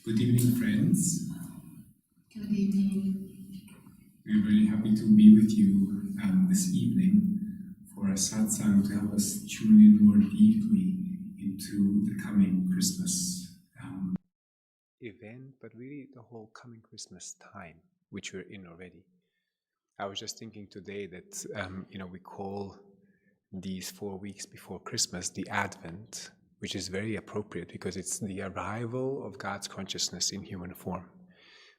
Good evening, friends. Good evening. We're very happy to be with you this evening for a satsang to help us tune in more deeply into the coming Christmas event, but really the whole coming Christmas time, which we're in already. I was just thinking today that we call these 4 weeks before Christmas the Advent, which is very appropriate because it's the arrival of God's consciousness in human form.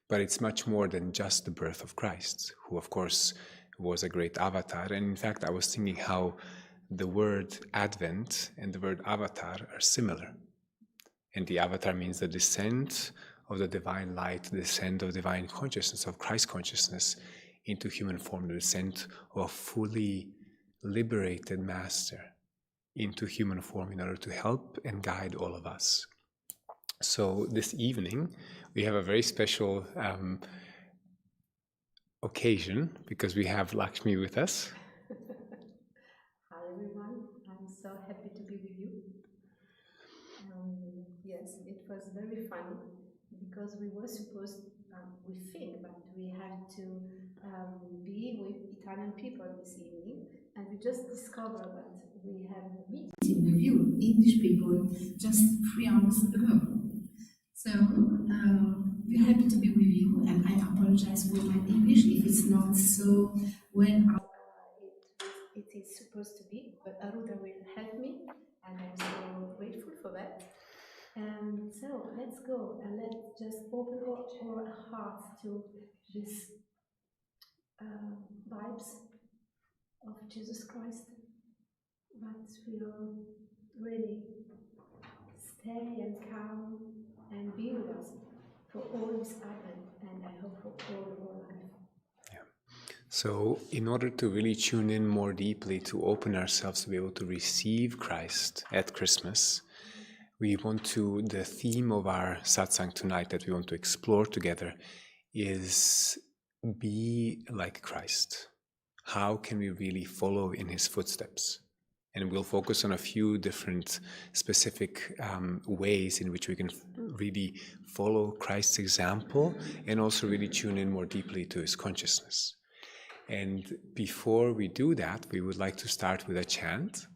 But it's much more than just the birth of Christ, who of course was a great avatar. And in fact, I was thinking how the word Advent and the word avatar are similar. And the avatar means the descent of the divine light, the descent of divine consciousness, of Christ consciousness into human form, the descent of a fully liberated master into human form in order to help and guide all of us. So this evening, we have a very special occasion because we have Lakshmi with us. Hi everyone, I'm so happy to be with you. Yes, it was very funny because we were supposed, we think that we had to be with Italian people this evening, and we just discovered that we have a meeting with you, English people, just 3 hours ago. So, we're happy to be with you, and I apologize for my English if it's not so well it is supposed to be, but 𝗟𝗜𝗩𝗘 will help me, and I'm so grateful for that. And so, let's go, and let's just open our hearts to these vibes of Jesus Christ that will really stay and calm and be with us for all this Advent, and I hope for all our life. Yeah. So in order to really tune in more deeply, to open ourselves to be able to receive Christ at Christmas, the theme of our satsang tonight that we want to explore together is be like Christ. How can we really follow in his footsteps? And we'll focus on a few different specific ways in which we can really follow Christ's example and also really tune in more deeply to his consciousness. And before we do that, we would like to start with a chant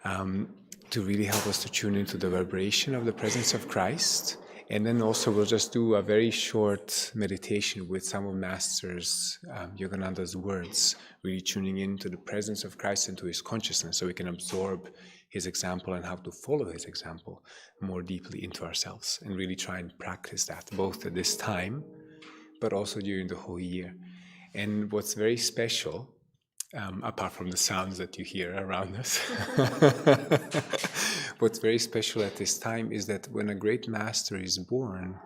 to really help us to tune into the vibration of the presence of Christ. And then also we'll just do a very short meditation with some of Master's Yogananda's words, really tuning into the presence of Christ and to his consciousness so we can absorb his example and how to follow his example more deeply into ourselves and really try and practice that both at this time but also during the whole year. And what's very special, apart from the sounds that you hear around us, what's very special at this time is that when a great master is born,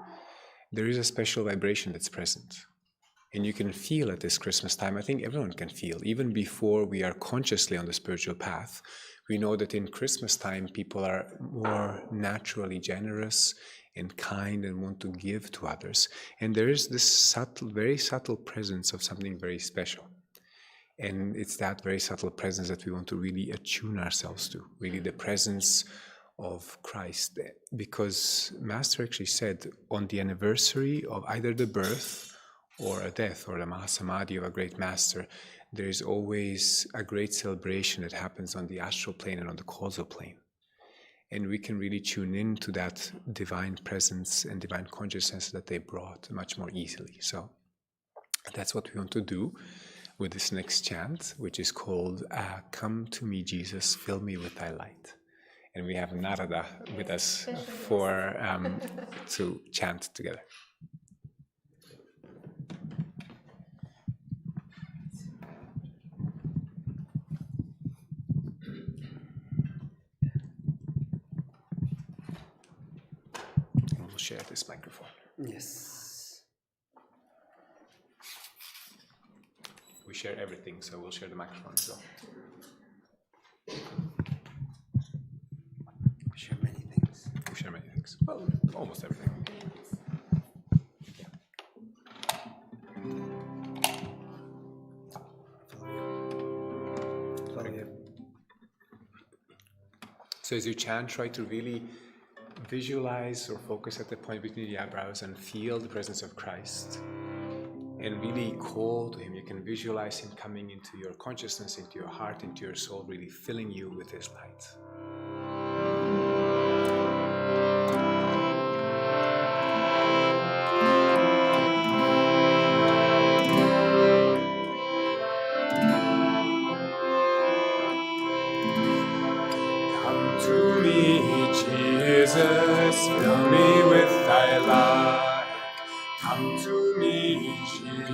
there is a special vibration that's present. And you can feel at this Christmas time, I think everyone can feel, even before we are consciously on the spiritual path, we know that in Christmas time people are more naturally generous and kind and want to give to others. And there is this subtle, very subtle presence of something very special. And it's that very subtle presence that we want to really attune ourselves to, really the presence of Christ. Because Master actually said on the anniversary of either the birth or a death or the Mahasamadhi of a great master, there is always a great celebration that happens on the astral plane and on the causal plane. And we can really tune in to that divine presence and divine consciousness that they brought much more easily. So that's what we want to do with this next chant, which is called Come to me, Jesus, fill me with thy light. And we have Narada with us to chant together. And we'll share this microphone. Yes. We share everything, so we'll share the microphone as well. We share many things. We share many things. Well, almost everything. So as you chant, try to really visualize or focus at the point between the eyebrows and feel the presence of Christ. And really call to Him. You can visualize Him coming into your consciousness, into your heart, into your soul, really filling you with His light. Come to me, Jesus, fill me with Thy light. Come to me,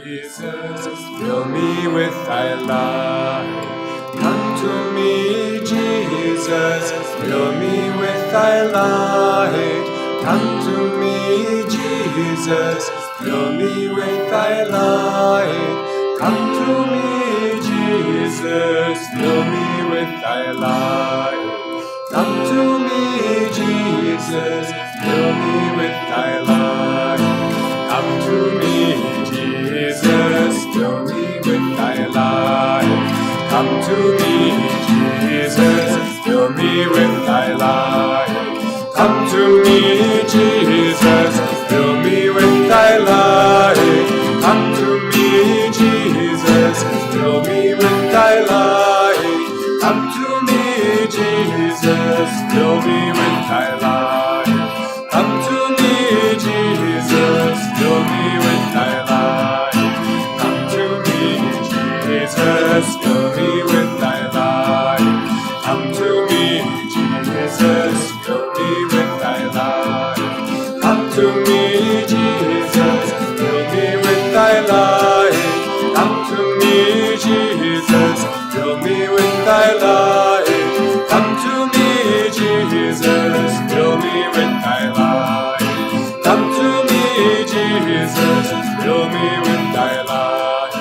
Jesus, fill me with Thy light. Come to me, Jesus, fill me with Thy light. Come to me, Jesus, fill me with Thy light. Come to me, Jesus, fill me with Thy light. Come to me, Jesus, fill me with Thy light. Come to me, Jesus, fill me with Thy light. Come to me, Jesus, fill me with Thy light. Come to me, Jesus, fill me with Thy light. Come to me, Jesus, fill me with Thy light. Come to me, Jesus, fill me with Thy light. Come to me, Jesus, fill me with Thy light. Come to me, Jesus, fill me with Thy light. Come to me, Jesus, fill me with Thy light. Come to me, Jesus, fill me with Thy light. Come to me, Jesus, fill me with Thy light. Come to me, Jesus, fill me with Thy light.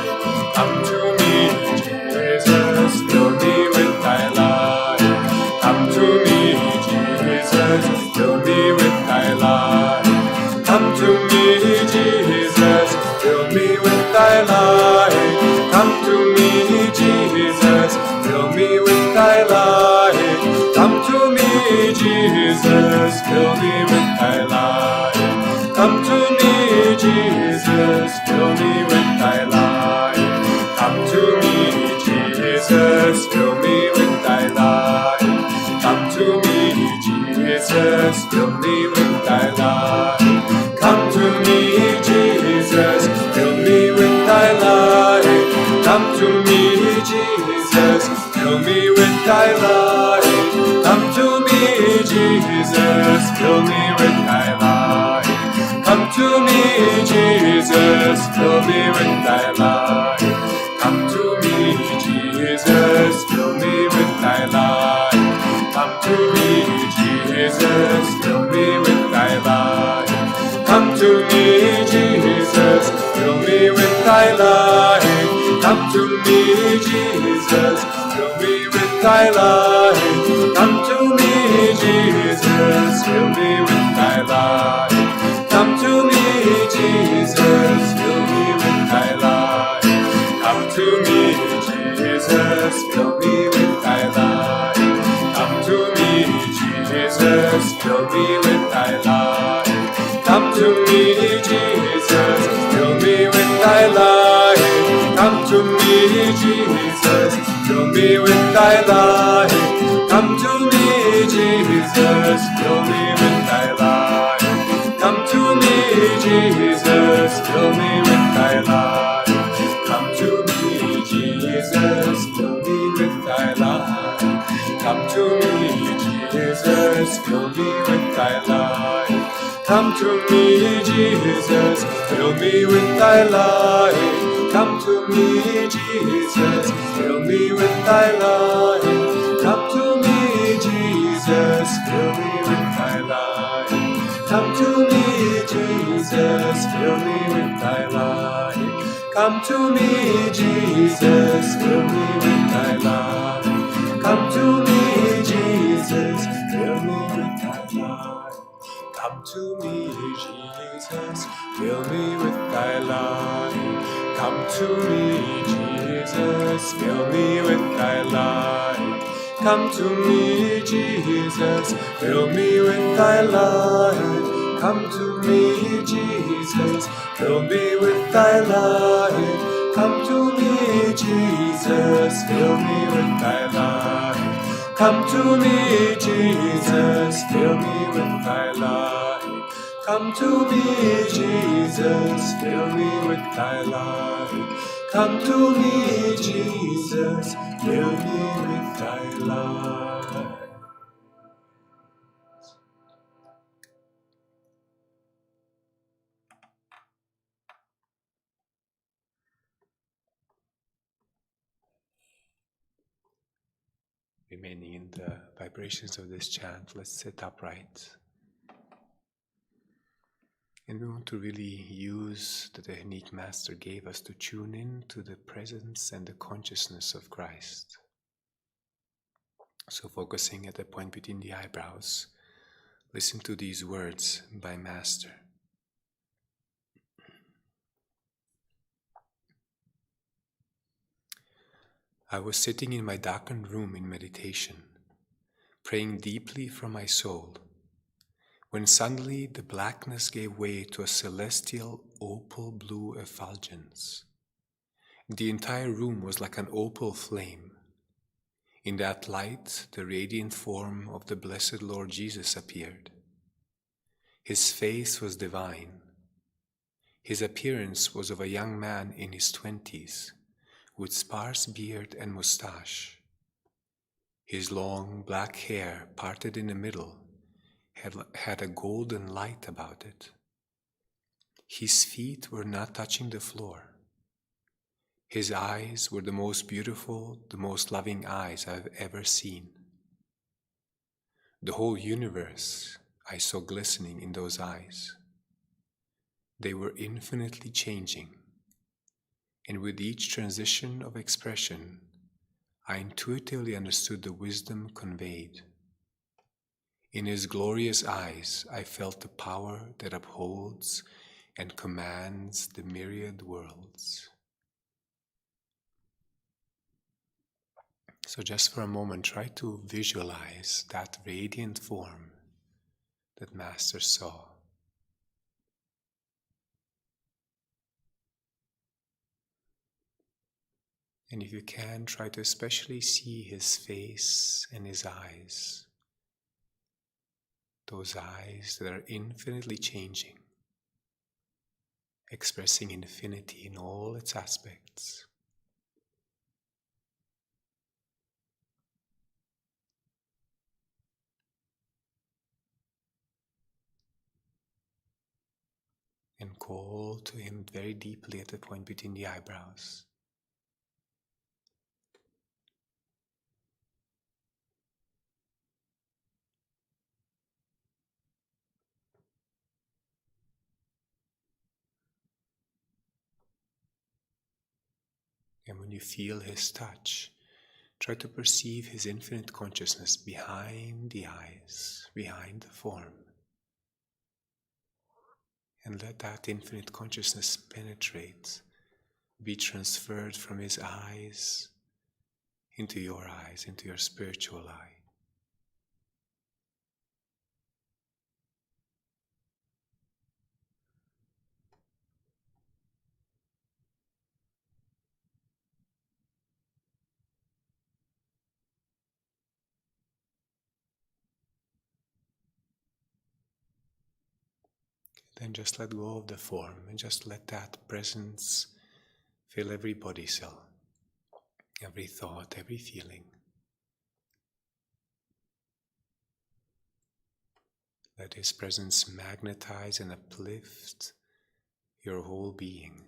Come to me, Jesus, fill me with Thy light. Come to me, Jesus, fill me with Thy light. Come to me, Jesus, fill me with Thy light. Come to me, Jesus, fill me with Thy light. Come to me, Jesus, fill me with Thy light. Come to me, Jesus, fill me with Thy light. Come to me, Jesus, fill me with Thy light. Come to me, Jesus, fill me with Thy light. Come to me, Jesus, fill me with Thy light. Come to me, Jesus, fill me with Thy light. Come to me, Jesus, fill me with Thy light. Come to me, Jesus, fill me with Thy light. Come to me, Jesus, fill me with Thy light. Come to me, Jesus, fill me with Thy light. Come to me, Jesus, fill me with Thy light. Come to me, Jesus, fill me with Thy light. Come to me, Jesus, fill me with Thy light. Come to me, Jesus, fill me with Thy light. Come to me, Jesus, fill me with Thy light. Come to me, Jesus, fill me with Thy light. Come to me, Jesus, fill me with Thy light. Come to me, Jesus, fill me with Thy light. Come to me, Jesus, fill me with Thy light. Come to me, Jesus, fill me with Thy light. Come to me, Jesus, fill me with Thy light. Come to me, Jesus, fill me with Thy light. Come to me, Jesus, fill me with Thy light. Come to me, Jesus, fill me with Thy light. Come to me, Jesus, fill me with Thy light. Come to me, Jesus, fill me with Thy light. Come to me, Jesus, fill me with Thy light. Come to me, Jesus, fill me with Thy light. Come to me, Jesus, fill me with Thy light. Come to me, Jesus, fill me with Thy light. Come to me, Jesus, fill me with Thy light. Come to me, Jesus, fill me with thy light. Come to me, Jesus, fill me with thy light. Come to me, Jesus, fill me with thy light. Come to me, Jesus, fill me with thy light. Come to me, Jesus, fill me with thy light. Come to me, Jesus, fill me with thy light. Remaining in the vibrations of this chant, let's sit upright. And we want to really use the technique Master gave us to tune in to the presence and the consciousness of Christ. So focusing at the point between the eyebrows, listen to these words by Master. I was sitting in my darkened room in meditation, praying deeply from my soul, when suddenly the blackness gave way to a celestial opal blue effulgence. The entire room was like an opal flame. In that light, the radiant form of the blessed Lord Jesus appeared. His face was divine. His appearance was of a young man in his 20s, with sparse beard and mustache. His long black hair, parted in the middle, had a golden light about it. His feet were not touching the floor. His eyes were the most beautiful, the most loving eyes I've ever seen. The whole universe I saw glistening in those eyes. They were infinitely changing, and with each transition of expression, I intuitively understood the wisdom conveyed. In his glorious eyes, I felt the power that upholds and commands the myriad worlds. So just for a moment, try to visualize that radiant form that Master saw. And if you can, try to especially see his face and his eyes. Those eyes that are infinitely changing, expressing infinity in all its aspects. And call to him very deeply at the point between the eyebrows. And when you feel his touch, try to perceive his infinite consciousness behind the eyes, behind the form. And let that infinite consciousness penetrate, be transferred from his eyes, into your spiritual eye. Then just let go of the form and just let that presence fill every body cell, every thought, every feeling. Let his presence magnetize and uplift your whole being.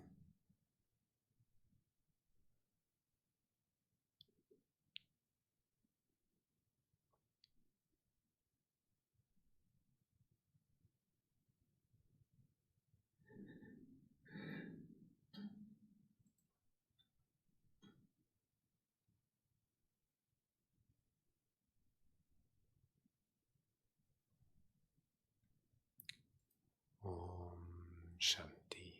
Om Shanti.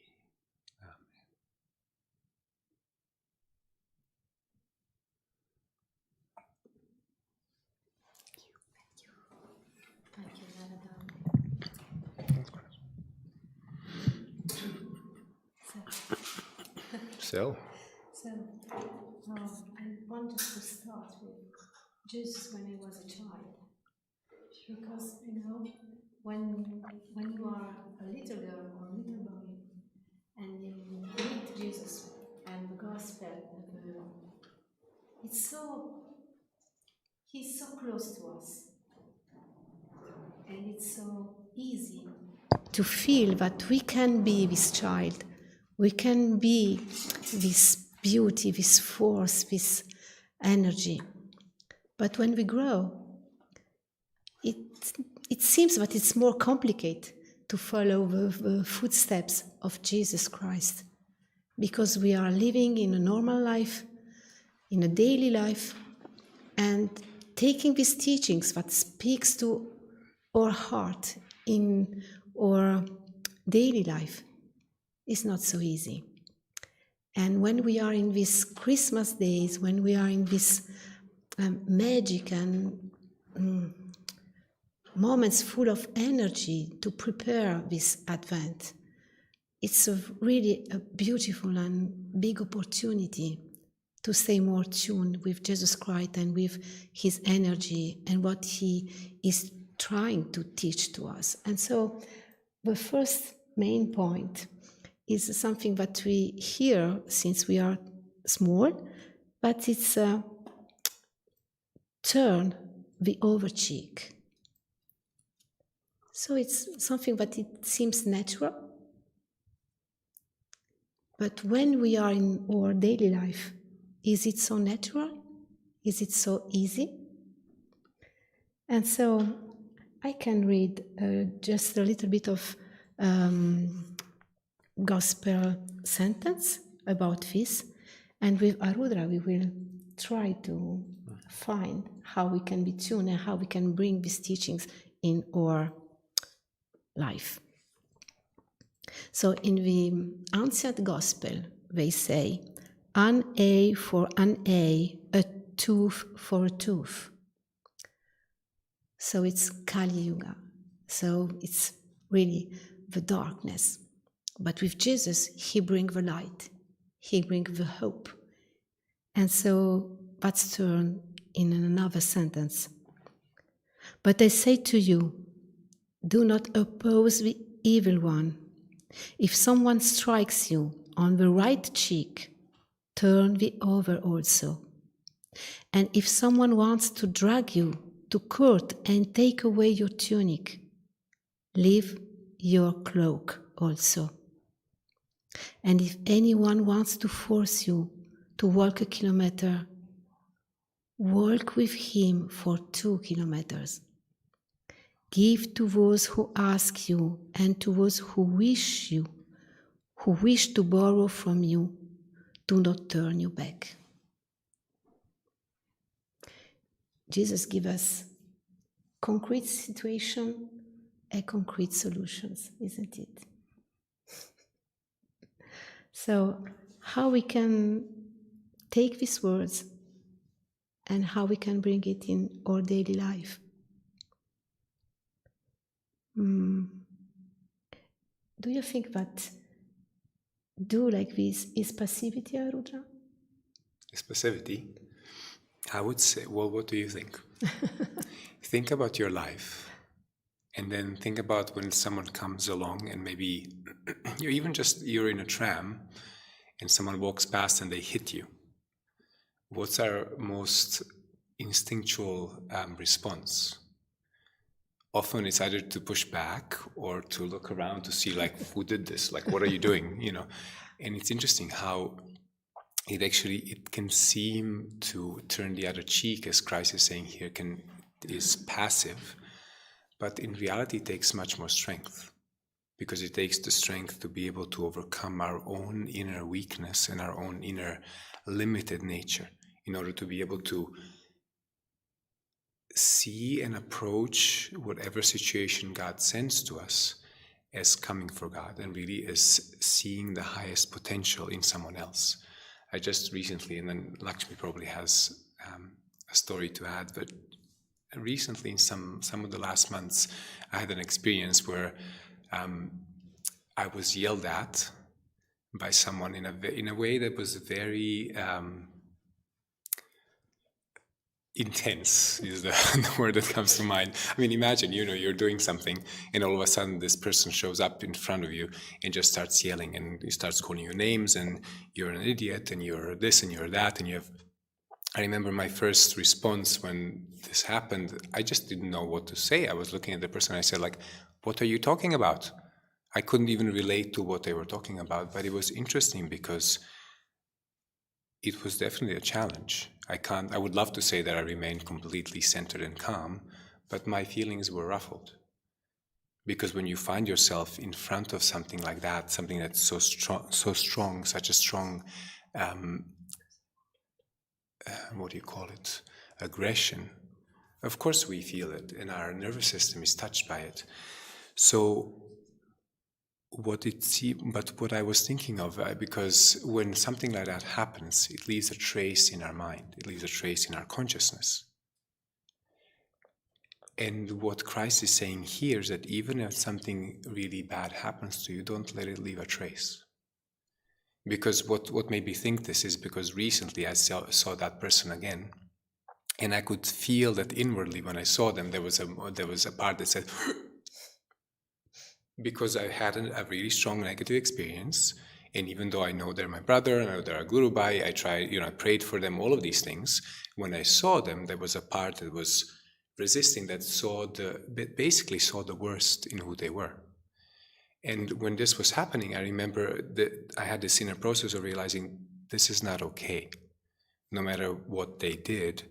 So, So, I wanted to start with Jesus when I was a child, because when you are a little girl or a little boy, and you read Jesus and the Gospel, he's so close to us, and it's so easy to feel that we can be this child, we can be this beauty, this force, this energy. But when we grow, it seems that it's more complicated to follow the footsteps of Jesus Christ, because we are living in a normal life, in a daily life, and taking these teachings that speaks to our heart in our daily life is not so easy. And when we are in these Christmas days, when we are in this magic and moments full of energy to prepare this Advent, it's really a beautiful and big opportunity to stay more tuned with Jesus Christ and with his energy and what he is trying to teach to us. And so the first main point is something that we hear since we are small, but it's turn the other cheek. So it's something that it seems natural, but when we are in our daily life, is it so natural? Is it so easy? And so I can read just a little bit of gospel sentence about this, and with 𝗟𝗓𝗏 we will try to find how we can be tuned and how we can bring these teachings in our life. So in the ancient gospel, they say, an eye for an eye, a tooth for a tooth. So it's Kali Yuga. So it's really the darkness. But with Jesus, he brings the light. He brings the hope. And so that's turned in another sentence. But I say to you, do not oppose the evil one. If someone strikes you on the right cheek, turn the other also. And if someone wants to drag you to court and take away your tunic, leave your cloak also. And if anyone wants to force you to walk a kilometer, walk with him for 2 kilometers. Give to those who ask you, and to those who wish to borrow from you, do not turn your back. Jesus gives us concrete situation and concrete solutions, isn't it? So how we can take these words and how we can bring it in our daily life. Do you think that do like this is passivity, 𝗟𝗓𝗏? is passivity? I would say, well, what do you think? Think about your life, and then think about when someone comes along and maybe you're in a tram and someone walks past and they hit you. What's our most instinctual response? Often it's either to push back or to look around to see, like, who did this? Like, what are you doing? And it's interesting how it can seem to turn the other cheek, as Christ is saying here, is passive, but in reality it takes much more strength, because it takes the strength to be able to overcome our own inner weakness and our own inner limited nature in order to be able to see and approach whatever situation God sends to us as coming for God, and really as seeing the highest potential in someone else. I just recently, and then Lakshmi probably has a story to add, but recently in some of the last months, I had an experience where I was yelled at by someone in a way that was very intense, is the word that comes to mind. I mean, imagine, you're doing something and all of a sudden this person shows up in front of you and just starts yelling, and he starts calling you names, and you're an idiot, and you're this and you're that, and I remember my first response when this happened, I just didn't know what to say. I was looking at the person and I said, like, what are you talking about? I couldn't even relate to what they were talking about, but it was interesting because it was definitely a challenge. I would love to say that I remained completely centered and calm, but my feelings were ruffled. Because when you find yourself in front of something like that, something that's so strong, such a strong, aggression, of course we feel it, and our nervous system is touched by it. So what I was thinking of, because when something like that happens, it leaves a trace in our mind, it leaves a trace in our consciousness. And what Christ is saying here is that even if something really bad happens to you, don't let it leave a trace. Because what made me think this is because recently I saw that person again, and I could feel that inwardly when I saw them, there was a part that said, because I had a really strong negative experience, and even though I know they're my brother, I know they're a guru bhai, I prayed for them, all of these things. When I saw them, there was a part that was resisting, that basically saw the worst in who they were. And when this was happening, I remember that I had this inner process of realizing this is not okay. No matter what they did,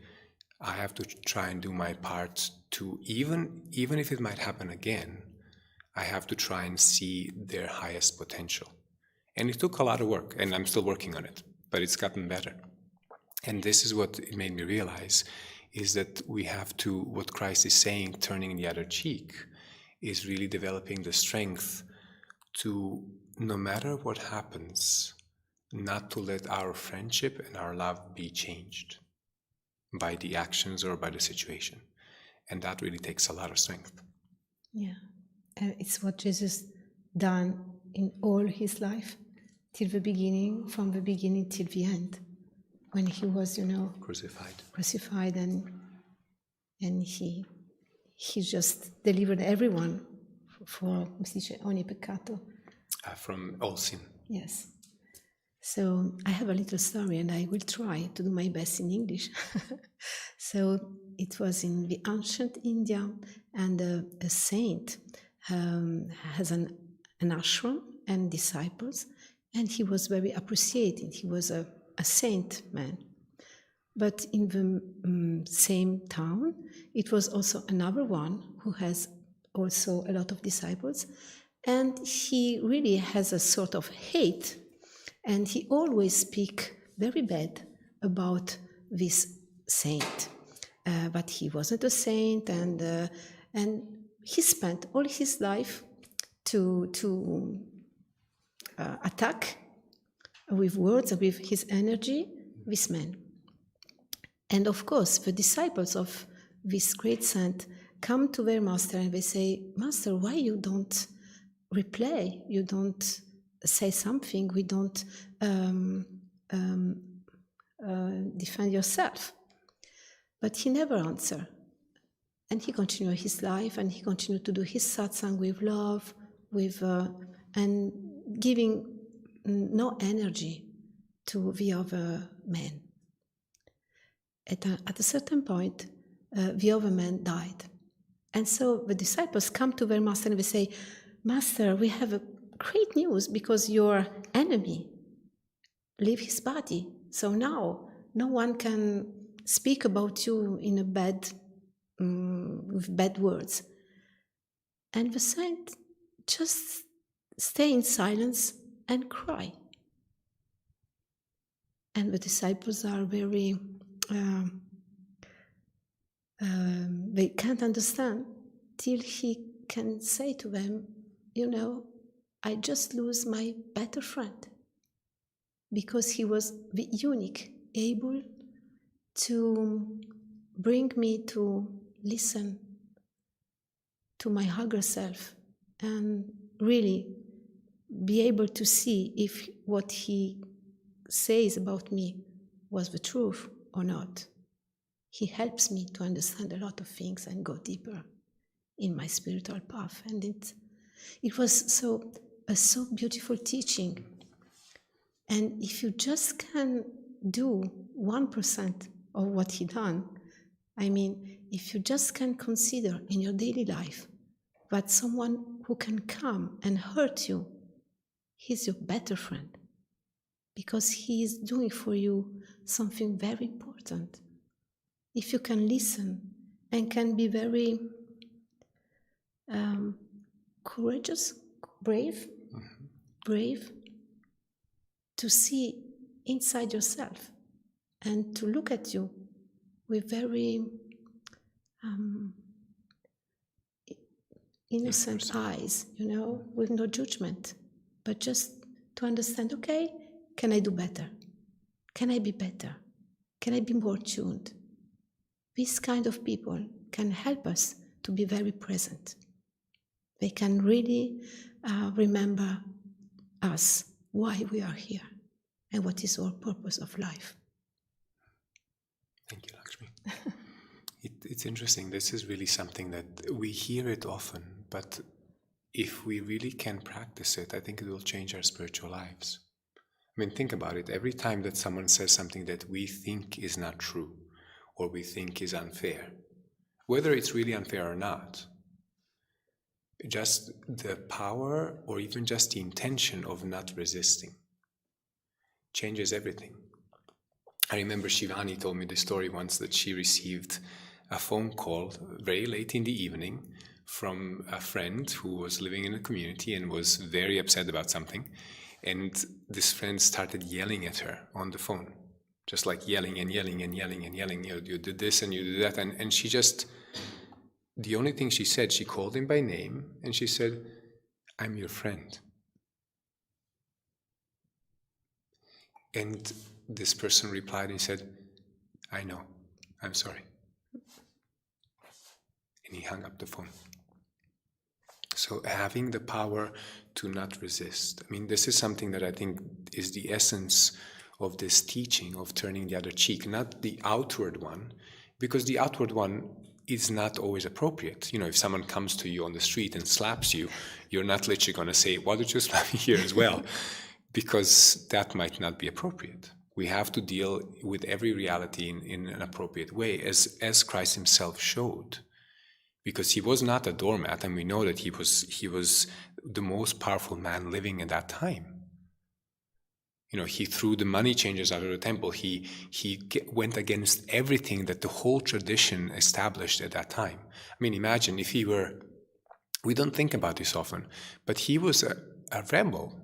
I have to try and do my part to, even if it might happen again, I have to try and see their highest potential. And it took a lot of work, and I'm still working on it, but it's gotten better. And this is what it made me realize, is that we have to, what Christ is saying, turning the other cheek, is really developing the strength to, no matter what happens, not to let our friendship and our love be changed by the actions or by the situation. And that really takes a lot of strength. Yeah. It's what Jesus done in all his life, till the beginning, from the beginning till the end, when he was, crucified, and he just delivered everyone for ogni peccato. From all sin. Yes. So I have a little story, and I will try to do my best in English. So it was in the ancient India, and a saint has an ashram and disciples, and he was very appreciated. He was a saint man. But in the same town, it was also another one who has also a lot of disciples, and he really has a sort of hate, and he always speak very bad about this saint. But he wasn't a saint, and he spent all his life to attack with words, with his energy, this man. And of course, the disciples of this great saint come to their master and they say, "Master, why you don't reply? You don't say something? We don't defend yourself." But he never answered. And he continued his life, and he continued to do his satsang with love, and giving no energy to the other man. At a certain point, the other man died. And so the disciples come to their master and they say, "Master, we have a great news, because your enemy leave his body. So now no one can speak about you in a with bad words." And the saint just stay in silence and cry. And the disciples are very, they can't understand, till he can say to them, "I just lose my better friend," because he was the unique able to bring me to listen to my higher self and really be able to see if what he says about me was the truth or not. He helps me to understand a lot of things and go deeper in my spiritual path. And it was a so beautiful teaching. And if you just can do 1% of what he done, I mean, if you just can consider in your daily life that someone who can come and hurt you, he's your better friend, because he is doing for you something very important. If you can listen and can be very courageous, brave, to see inside yourself and to look at you with very innocent eyes, with no judgment, but just to understand, okay, can I do better? Can I be better? Can I be more tuned? These kind of people can help us to be very present. They can really remember us, why we are here, and what is our purpose of life. Thank you, Lakshmi. It's interesting. This is really something that we hear it often, but if we really can practice it, I think it will change our spiritual lives. I mean, think about it. Every time that someone says something that we think is not true, or we think is unfair, whether it's really unfair or not, just the power or even just the intention of not resisting changes everything. I remember Shivani told me the story once that she received a phone call very late in the evening from a friend who was living in a community and was very upset about something. And this friend started yelling at her on the phone, just like yelling and yelling and yelling and yelling. You did this and you did that. And she just, the only thing she said, she called him by name and she said, "I'm your friend." And this person replied and said, "I know, I'm sorry." And he hung up the phone. So having the power to not resist. I mean, this is something that I think is the essence of this teaching of turning the other cheek, not the outward one, because the outward one is not always appropriate. If someone comes to you on the street and slaps you, you're not literally going to say, "Why did you slap me here as well?" Because that might not be appropriate. We have to deal with every reality in an appropriate way, as Christ himself showed. Because he was not a doormat, and we know that he was the most powerful man living at that time. He threw the money changers out of the temple. He went against everything that the whole tradition established at that time. I mean, imagine if he were, we don't think about this often, but he was a rebel.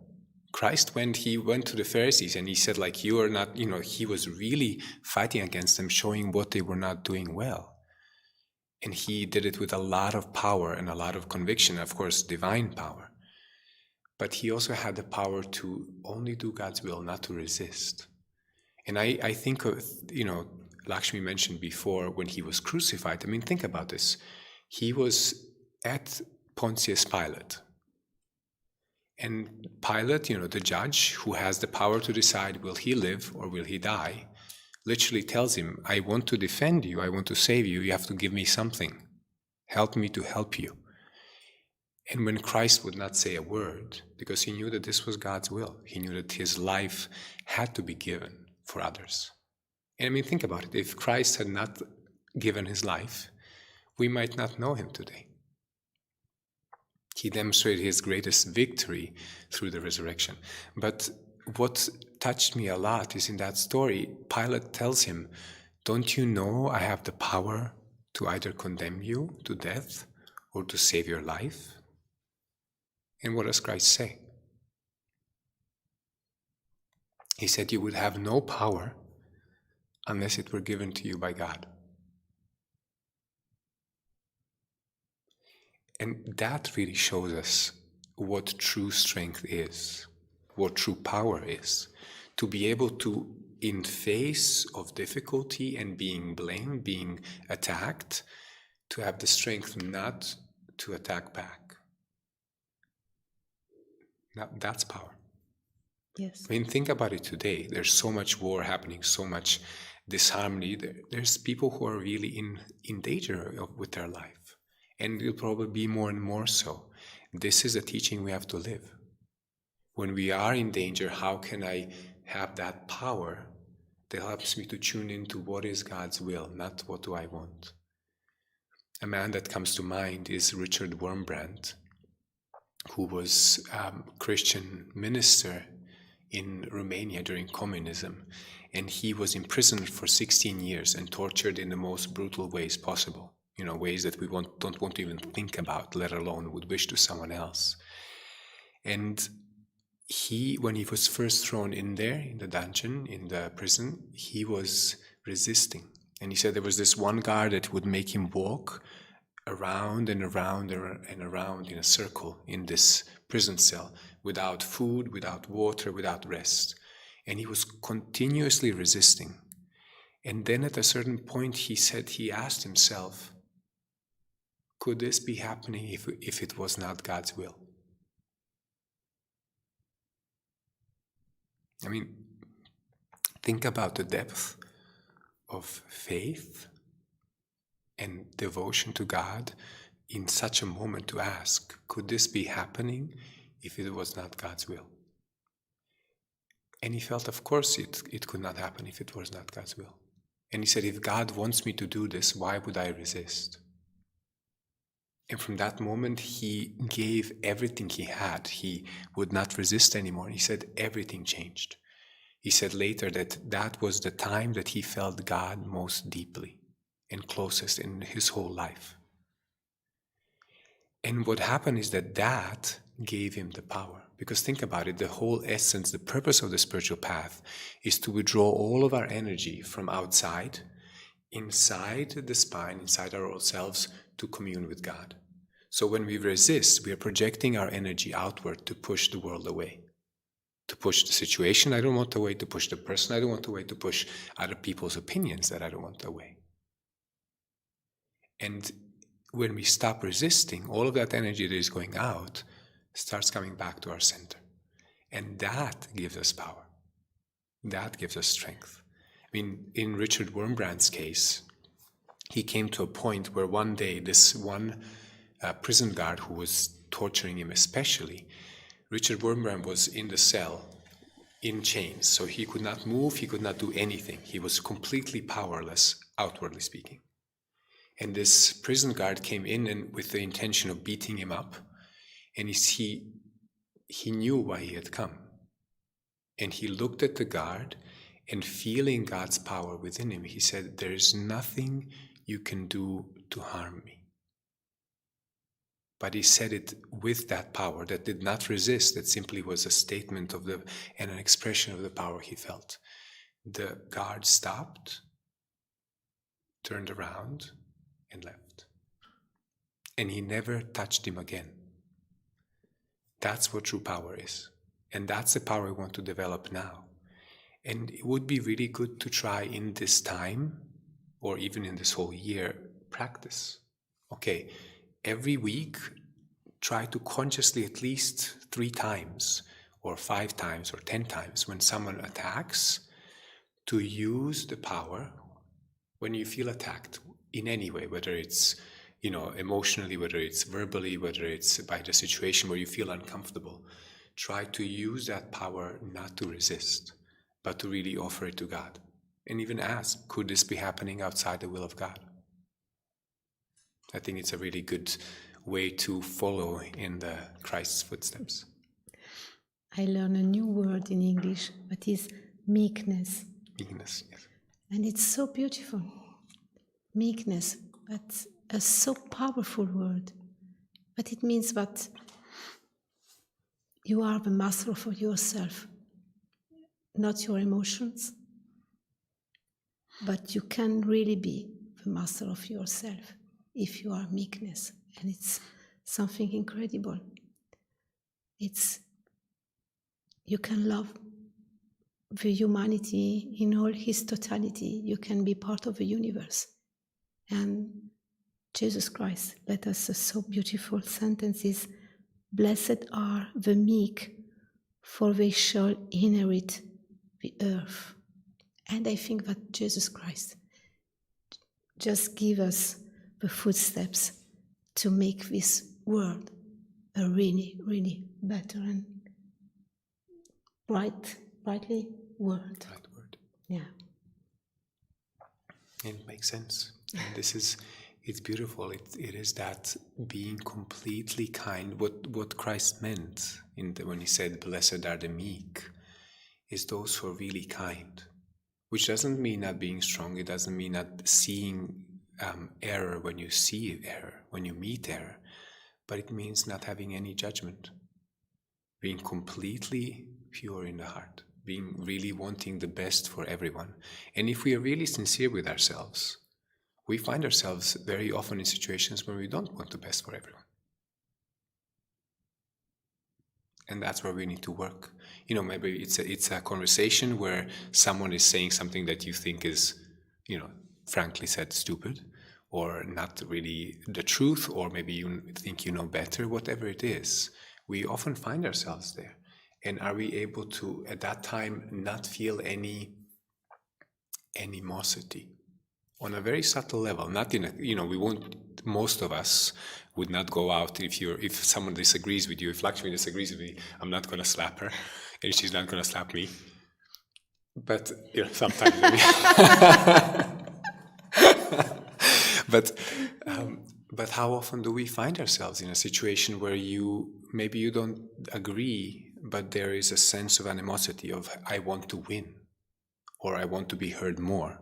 Christ, when he went to the Pharisees and he said, like, you are not, he was really fighting against them, showing what they were not doing well. And he did it with a lot of power and a lot of conviction, of course, divine power. But he also had the power to only do God's will, not to resist. And I think of, Lakshmi mentioned before when he was crucified. I mean, think about this. He was at Pontius Pilate. And Pilate, the judge who has the power to decide will he live or will he die, literally tells him, "I want to defend you, I want to save you, you have to give me something. Help me to help you." And when Christ would not say a word, because he knew that this was God's will, he knew that his life had to be given for others. And I mean, think about it. If Christ had not given his life, we might not know him today. He demonstrated his greatest victory through the resurrection. But what touched me a lot is in that story, Pilate tells him, "Don't you know I have the power to either condemn you to death or to save your life?" And what does Christ say? He said, "You would have no power unless it were given to you by God." And that really shows us what true strength is, what true power is. To be able to, in face of difficulty and being blamed, being attacked, to have the strength not to attack back. Now that's power. Yes. I mean, think about it today. There's so much war happening, so much disharmony. There's people who are really in danger with their life. And it'll probably be more and more so. This is a teaching we have to live. When we are in danger, how can I have that power that helps me to tune into what is God's will, not what do I want? A man that comes to mind is Richard Wurmbrand, who was a Christian minister in Romania during communism, and he was imprisoned for 16 years and tortured in the most brutal ways possible, ways that we don't want to even think about, let alone would wish to someone else. And when he was first thrown in there, in the dungeon, in the prison, he was resisting. And he said there was this one guard that would make him walk around and around and around in a circle in this prison cell, without food, without water, without rest. And he was continuously resisting. And then at a certain point he asked himself, could this be happening if it was not God's will? I mean, think about the depth of faith and devotion to God in such a moment to ask, could this be happening if it was not God's will? And he felt, of course, it could not happen if it was not God's will. And he said, if God wants me to do this, why would I resist? And from that moment, he gave everything he had. He would not resist anymore. He said everything changed. He said later that was the time that he felt God most deeply and closest in his whole life. And what happened is that gave him the power. Because think about it, the whole essence, the purpose of the spiritual path is to withdraw all of our energy from outside, inside the spine, inside our own selves, to commune with God. So when we resist, we are projecting our energy outward to push the world away, to push the situation I don't want away, to push the person I don't want away, to push other people's opinions that I don't want away. And when we stop resisting, all of that energy that is going out starts coming back to our center. And that gives us power. That gives us strength. I mean, in Richard Wurmbrand's case, he came to a point where one day this one prison guard who was torturing him especially, Richard Wurmbrand was in the cell in chains, so he could not move, he could not do anything. He was completely powerless, outwardly speaking. And this prison guard came in and with the intention of beating him up, and he knew why he had come. And he looked at the guard, and feeling God's power within him, he said, there is nothing you can do to harm me. But he said it with that power that did not resist, that simply was a statement of and an expression of the power he felt. The guard stopped, turned around, and left. And he never touched him again. That's what true power is. And that's the power we want to develop now. And it would be really good to try in this time, or even in this whole year, practice. Okay, every week, try to consciously at least 3 times, or 5 times, or 10 times, when someone attacks, to use the power when you feel attacked in any way, whether it's emotionally, whether it's verbally, whether it's by the situation where you feel uncomfortable. Try to use that power not to resist, but to really offer it to God. And even ask, could this be happening outside the will of God? I think it's a really good way to follow in the Christ's footsteps. I learned a new word in English, but it's meekness. Meekness, yes. And it's so beautiful. Meekness, but a so powerful word. But it means that you are the master of yourself, not your emotions, but you can really be the master of yourself if you are meekness. And it's something incredible. You can love the humanity in all his totality. You can be part of the universe. And Jesus Christ let us so beautiful sentences. Blessed are the meek, for they shall inherit the earth. And I think that Jesus Christ just give us the footsteps to make this world a really, really better and brightly world. Right word. Yeah. It makes sense. And it's beautiful. It is that being completely kind. What Christ meant when he said, "Blessed are the meek," is those who are really kind. Which doesn't mean not being strong. It doesn't mean not seeing error when you see error, when you meet error. But it means not having any judgment. Being completely pure in the heart. Being really wanting the best for everyone. And if we are really sincere with ourselves, we find ourselves very often in situations where we don't want the best for everyone. And that's where we need to work. Maybe it's a conversation where someone is saying something that you think is, frankly said, stupid, or not really the truth, or maybe you think you know better, whatever it is. We often find ourselves there. And are we able to, at that time, not feel any animosity? On a very subtle level, not in we won't, most of us would not go out if someone disagrees with you, if Lakshmi disagrees with me, I'm not going to slap her, and she's not going to slap me. But, sometimes maybe. But how often do we find ourselves in a situation where maybe you don't agree, but there is a sense of animosity of, I want to win, or I want to be heard more.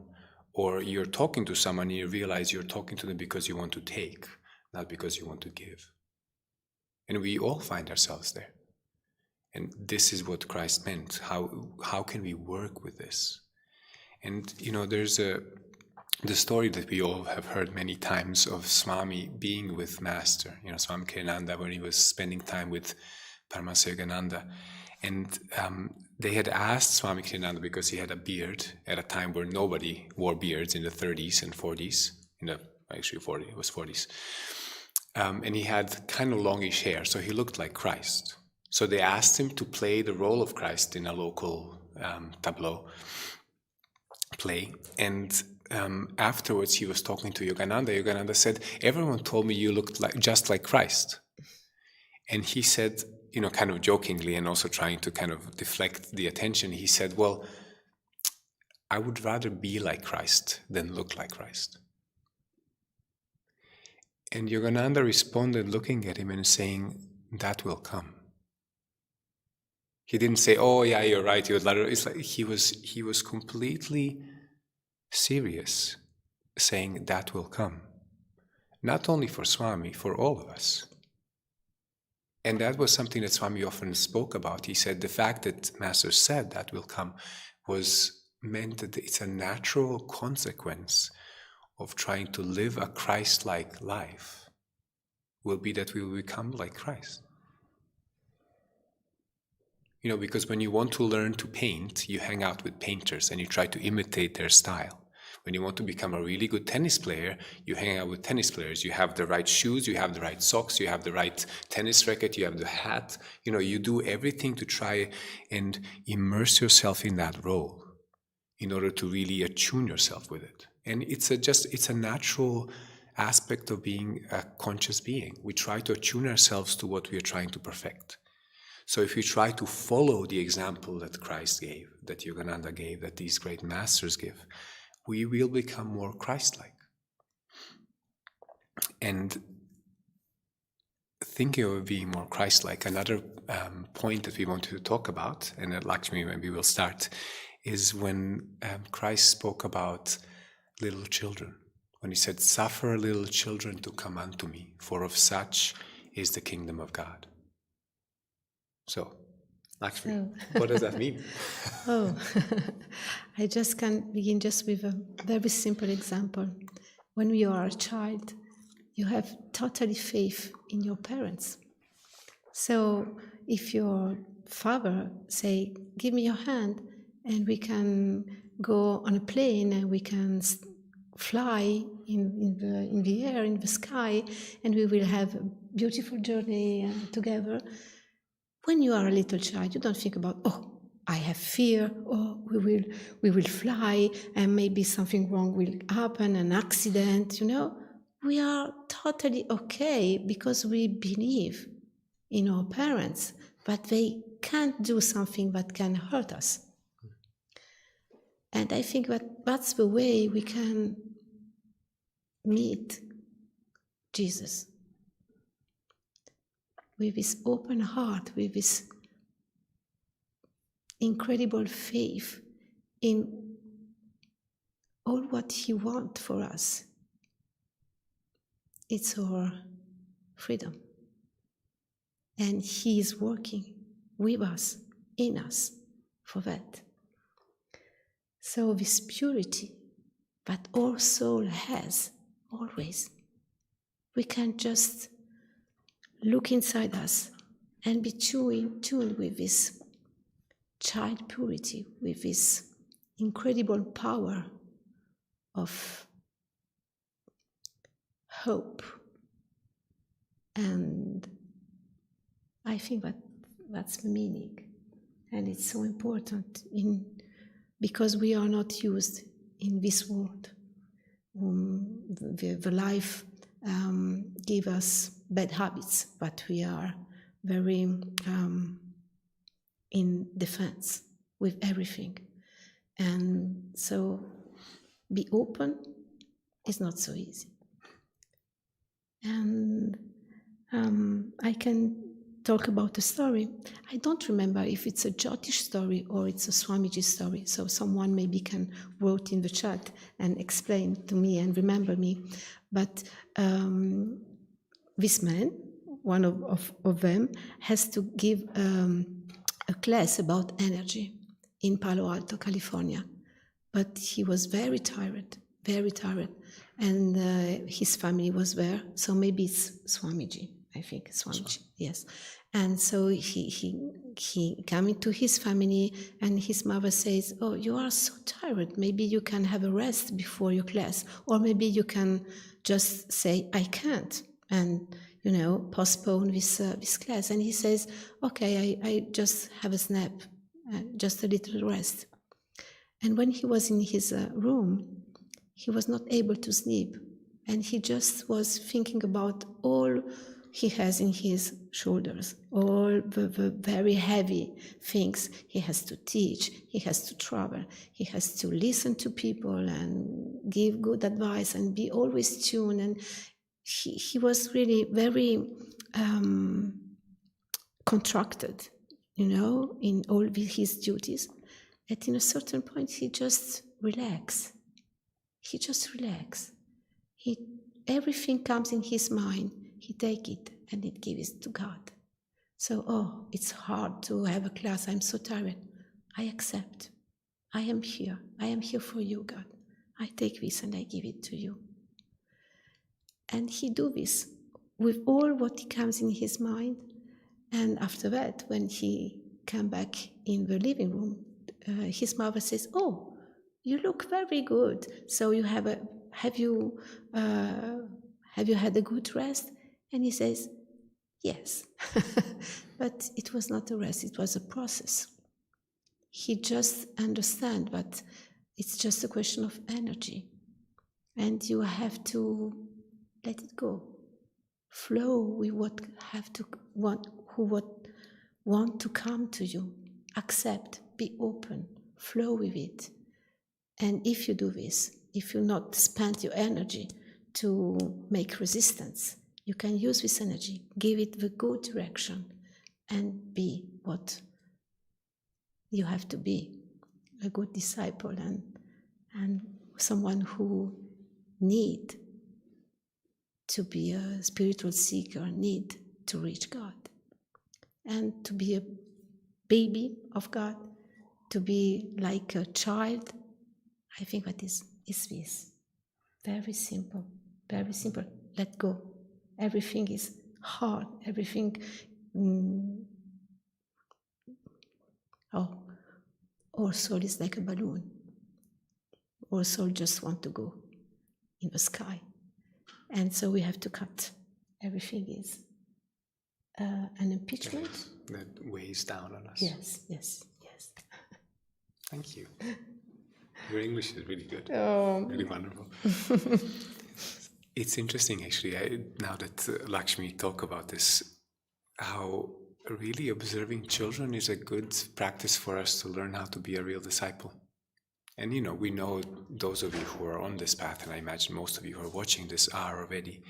Or you're talking to someone and you realize you're talking to them because you want to take, not because you want to give. And we all find ourselves there. And this is what Christ meant. How can we work with this? And there's the story that we all have heard many times of Swami being with Master, Swami Kriyananda, when he was spending time with Paramahansa Yogananda. And they had asked Swami Kriyananda, because he had a beard at a time where nobody wore beards in the 30s and 40s, it was 40s. And he had kind of longish hair, so he looked like Christ. So they asked him to play the role of Christ in a local tableau play. And afterwards he was talking to Yogananda. Yogananda said, everyone told me you looked just like Christ. And he said, kind of jokingly and also trying to kind of deflect the attention, he said, well, I would rather be like Christ than look like Christ. And Yogananda responded looking at him and saying, that will come. He didn't say, oh yeah, you're right, it's like he was completely serious, saying that will come. Not only for Swami, for all of us. And that was something that Swami often spoke about. He said the fact that Master said that will come meant that it's a natural consequence of trying to live a Christ-like life, will be that we will become like Christ. Because when you want to learn to paint, you hang out with painters and you try to imitate their style. When you want to become a really good tennis player, you hang out with tennis players. You have the right shoes, you have the right socks, you have the right tennis racket, you have the hat. You do everything to try and immerse yourself in that role in order to really attune yourself with it. And it's a natural aspect of being a conscious being. We try to attune ourselves to what we are trying to perfect. So if we try to follow the example that Christ gave, that Yogananda gave, that these great masters give, we will become more Christ-like. And thinking of being more Christ-like, another point that we wanted to talk about, and that Lakshmi maybe will start, is when Christ spoke about little children. When he said, suffer little children to come unto me, for of such is the kingdom of God. So, Lakshmi, what does that mean? I just can begin just with a very simple example. When you are a child, you have totally faith in your parents. So if your father say, give me your hand, and we can go on a plane and we can fly in the air, in the sky, and we will have a beautiful journey together, when you are a little child, you don't think about, oh, I have fear, oh, we will fly, and maybe something wrong will happen, an accident, you know. We are totally okay because we believe in our parents, but they can't do something that can hurt us. And I think that's the way we can meet Jesus. With this open heart, with this incredible faith in all what He wants for us. It's our freedom. And He is working with us, in us, for that. So this purity that our soul has, always, we can just look inside us and be tuned with this child purity, with this incredible power of hope. And I think that's the meaning. And it's so important because we are not used in this world. The life gives us bad habits, but we are very in defense with everything. And so be open is not so easy. And I can talk about a story. I don't remember if it's a Jyotish story or it's a Swamiji story, so someone maybe can write in the chat and explain to me and remember me. But this man, one of them, has to give a class about energy in Palo Alto, California. But he was very tired, and his family was there, so maybe it's Swamiji. I think Swamiji, yes. And so he came into his family, and his mother says, "Oh, you are so tired. Maybe you can have a rest before your class, or maybe you can just say I can't, and postpone this class." And he says, "Okay, I just have a nap, just a little rest." And when he was in his room, he was not able to sleep, and he just was thinking about all he has in his shoulders, all the very heavy things he has to teach, he has to travel, he has to listen to people and give good advice and be always tuned. And he was really very contracted, in all his duties. And in a certain point, he just relaxed. Everything comes in his mind. He take it and it gives it to God. So, it's hard to have a class. I'm so tired. I accept. I am here. I am here for you, God. I take this and I give it to you. And he do this with all what comes in his mind. And after that, when he came back in the living room, his mother says, "Oh, you look very good. So have you had a good rest?" And he says, "Yes." But it was not a rest, it was a process. He just understand that it's just a question of energy. And you have to let it go. Flow with what want to come to you. Accept, be open, flow with it. And if you do this, if you not spend your energy to make resistance, you can use this energy, give it the good direction, and be what you have to be, a good disciple and someone who need to be a spiritual seeker, need to reach God, and to be a baby of God, to be like a child. I think that is this. Very simple, very simple. Let go. Everything is hard. Everything. Our soul is like a balloon. Our soul just wants to go in the sky. And so we have to cut. Everything is an impeachment. That weighs down on us. Yes. Thank you. Your English is really good. Really wonderful. It's interesting, actually, now that Lakshmi talk about this, how really observing children is a good practice for us to learn how to be a real disciple. And we know those of you who are on this path, and I imagine most of you who are watching this are already.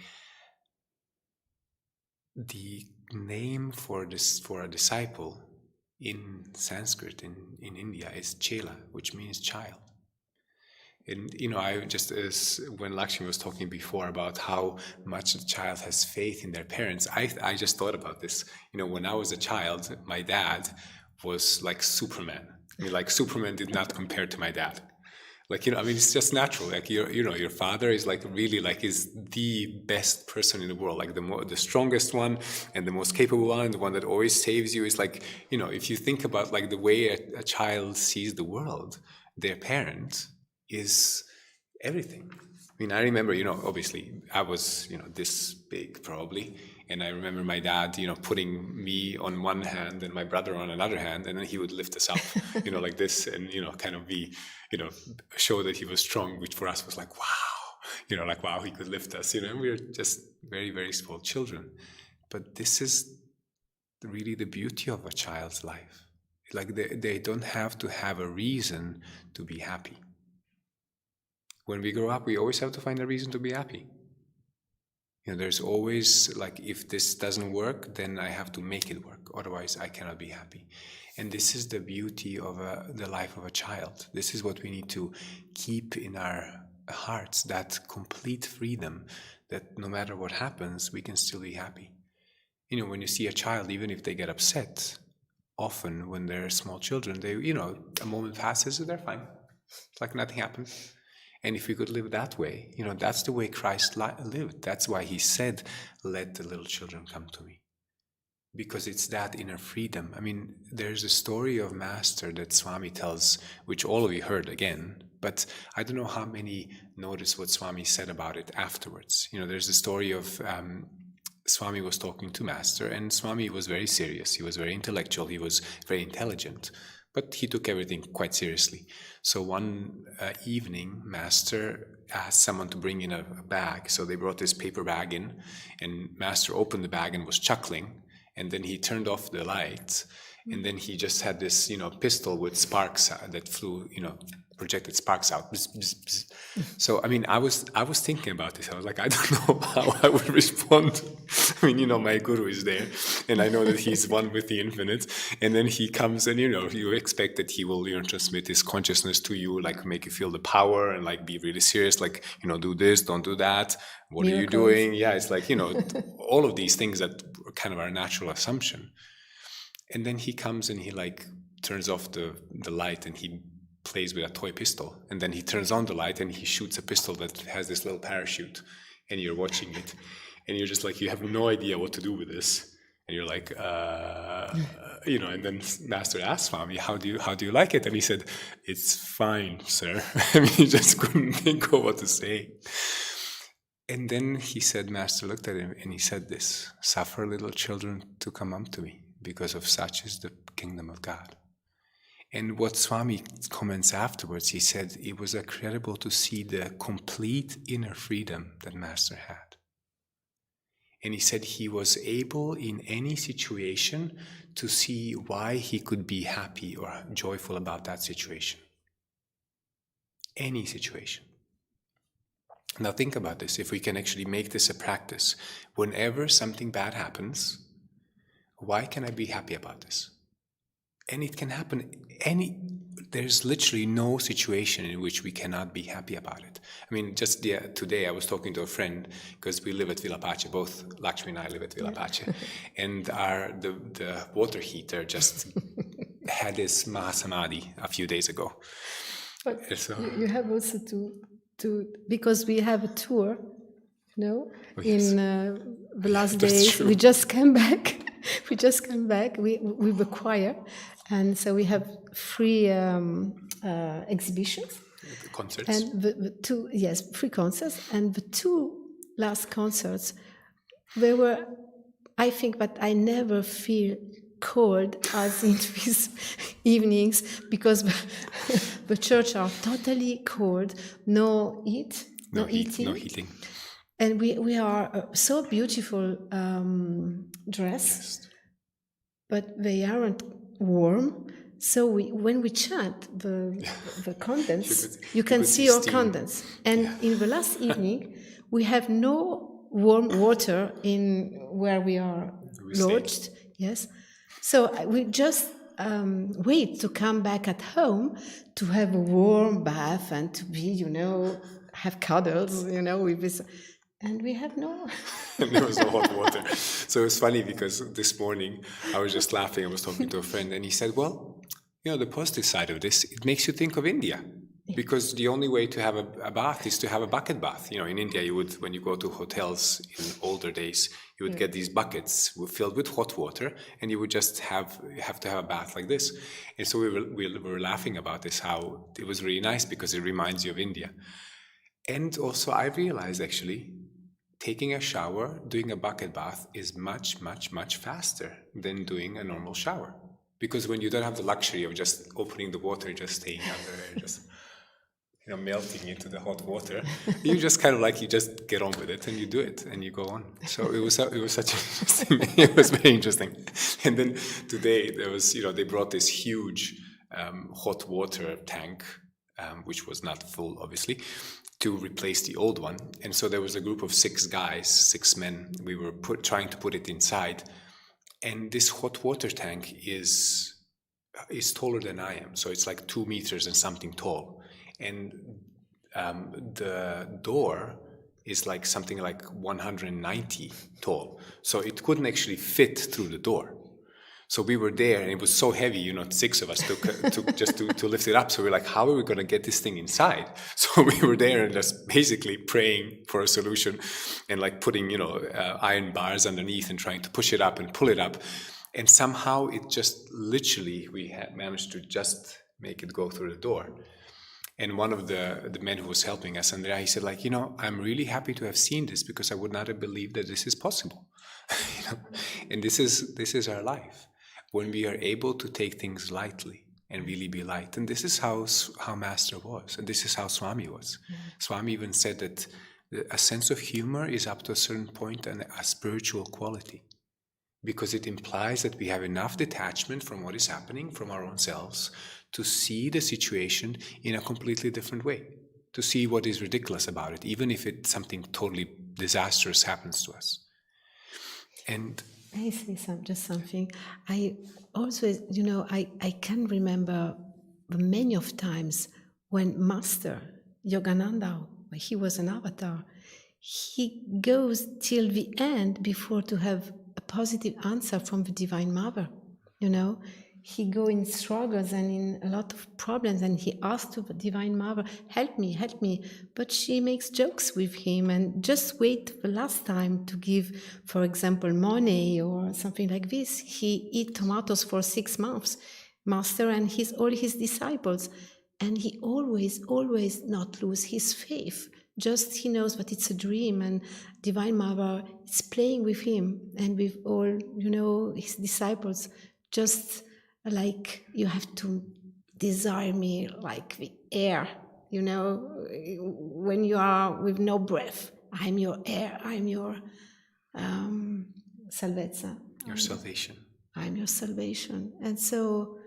The name for a disciple in Sanskrit in India is Chela, which means child. And I just, as when Lakshmi was talking before about how much a child has faith in their parents, I just thought about this. When I was a child, my dad was like Superman. Superman did not compare to my dad. It's just natural. Your father is is the best person in the world, the strongest one and the most capable one, the one that always saves you. Is if you think about the way a child sees the world, their parent is everything. I remember, obviously I was, this big probably, and I remember my dad, putting me on one hand and my brother on another hand, and then he would lift us up, like this, and kind of be, show that he was strong, which for us was like, wow, wow, he could lift us, and we were just very, very small children. But this is really the beauty of a child's life. They don't have to have a reason to be happy. When we grow up, we always have to find a reason to be happy. There's always, if this doesn't work, then I have to make it work. Otherwise, I cannot be happy. And this is the beauty of the life of a child. This is what we need to keep in our hearts, that complete freedom, that no matter what happens, we can still be happy. When you see a child, even if they get upset, often when they're small children, they, a moment passes and they're fine. It's like nothing happened. And if we could live that way, that's the way Christ lived. That's why he said, let the little children come to me. Because it's that inner freedom. There's a story of Master that Swami tells, which all of you heard again, but I don't know how many noticed what Swami said about it afterwards. There's a story of Swami was talking to Master, and Swami was very serious. He was very intellectual. He was very intelligent. But he took everything quite seriously. So one evening, Master asked someone to bring in a bag. So they brought this paper bag in, and Master opened the bag and was chuckling. And then he turned off the light, and then he just had this, pistol with sparks that flew, projected sparks out. Bzz, bzz, bzz. So, I was thinking about this. I was like, I don't know how I would respond. My guru is there, and I know that he's one with the infinite. And then he comes, and you expect that he will, transmit his consciousness to you, make you feel the power, and be really serious, do this, don't do that. What Miracles. Are you doing? Yeah, it's all of these things that kind of our natural assumption. And then he comes and he turns off the light, and he plays with a toy pistol, and then he turns on the light and he shoots a pistol that has this little parachute, and you're watching it, and you're just you have no idea what to do with this, and you're and then Master asked Swami, how do you like it? And he said, it's fine, sir. He just couldn't think of what to say. And then he said, Master looked at him and he said this, suffer little children to come unto me, because of such is the kingdom of God. And what Swami comments afterwards, he said it was incredible to see the complete inner freedom that Master had. And he said he was able in any situation to see why he could be happy or joyful about that situation. Any situation. Now think about this, if we can actually make this a practice. Whenever something bad happens, why can I be happy about this? And it can happen there's literally no situation in which we cannot be happy about it. Just today I was talking to a friend, because we live at 𝗓𝗏, both Lakshmi and I live at 𝗓𝗏, and the water heater just had this Mahasamadhi a few days ago. But so, you have also to because we have a tour, yes. In the last days. True. We just came back. We were choir, and so we have free exhibitions, concerts, and the two free concerts, and the two last concerts, they were I think that I never feel cold as in these evenings because the church are totally cold, no heat, no eating. No heating. And we are so beautiful dressed, Yes. but they aren't warm. So when we chant the condense, you can see our steam. condense. And in the last evening, we have no warm water in where we are lodged. Yes. So we just wait to come back at home to have a warm bath and to be, have cuddles, with this. And we have no... And there was no hot water. So it was funny because this morning I was just laughing. I was talking to a friend and he said, well, the positive side of this, it makes you think of India. Because the only way to have a bath is to have a bucket bath. In India, you would, when you go to hotels in older days, you would get these buckets filled with hot water, and you would just have to have a bath like this. And so we were laughing about this, how it was really nice because it reminds you of India. And also I realized actually, taking a shower, doing a bucket bath is much, much, much faster than doing a normal shower. Because when you don't have the luxury of just opening the water, just staying under, just melting into the hot water, you just you just get on with it and you do it and you go on. So it was such an interesting. It was very interesting. And then today there was they brought this huge hot water tank, which was not full, obviously, to replace the old one. And so there was a group of 6 men. We were trying to put it inside. And this hot water tank is taller than I am. So it's like 2 meters and something tall. And the door is like something like 190 tall. So it couldn't actually fit through the door. So we were there and it was so heavy, 6 of us took just to lift it up. So we're like, how are we going to get this thing inside? So we were there and just basically praying for a solution and putting, iron bars underneath and trying to push it up and pull it up. And somehow it just literally, we had managed to just make it go through the door. And one of the men who was helping us, Andrea, he said, I'm really happy to have seen this because I would not have believed that this is possible. And this is our life. When we are able to take things lightly and really be light. And this is how Master was. And this is how Swami was. Swami even said that a sense of humor is up to a certain point and a spiritual quality. Because it implies that we have enough detachment from what is happening, from our own selves, to see the situation in a completely different way, to see what is ridiculous about it, even if something totally disastrous happens to us. And I say just something. I also, I can remember many of times when Master Yogananda, he was an avatar, he goes till the end before to have a positive answer from the Divine Mother, He go in struggles and in a lot of problems and he asks to the Divine Mother, help me. But she makes jokes with him and just wait the last time to give, for example, money or something like this. He eat tomatoes for 6 months, Master and all his disciples. And he always not lose his faith. Just he knows that it's a dream and Divine Mother is playing with him and with all, his disciples. Just you have to desire me like the air, when you are with no breath. I'm your air, I'm your salvezza. Your salvation. I'm your salvation. And so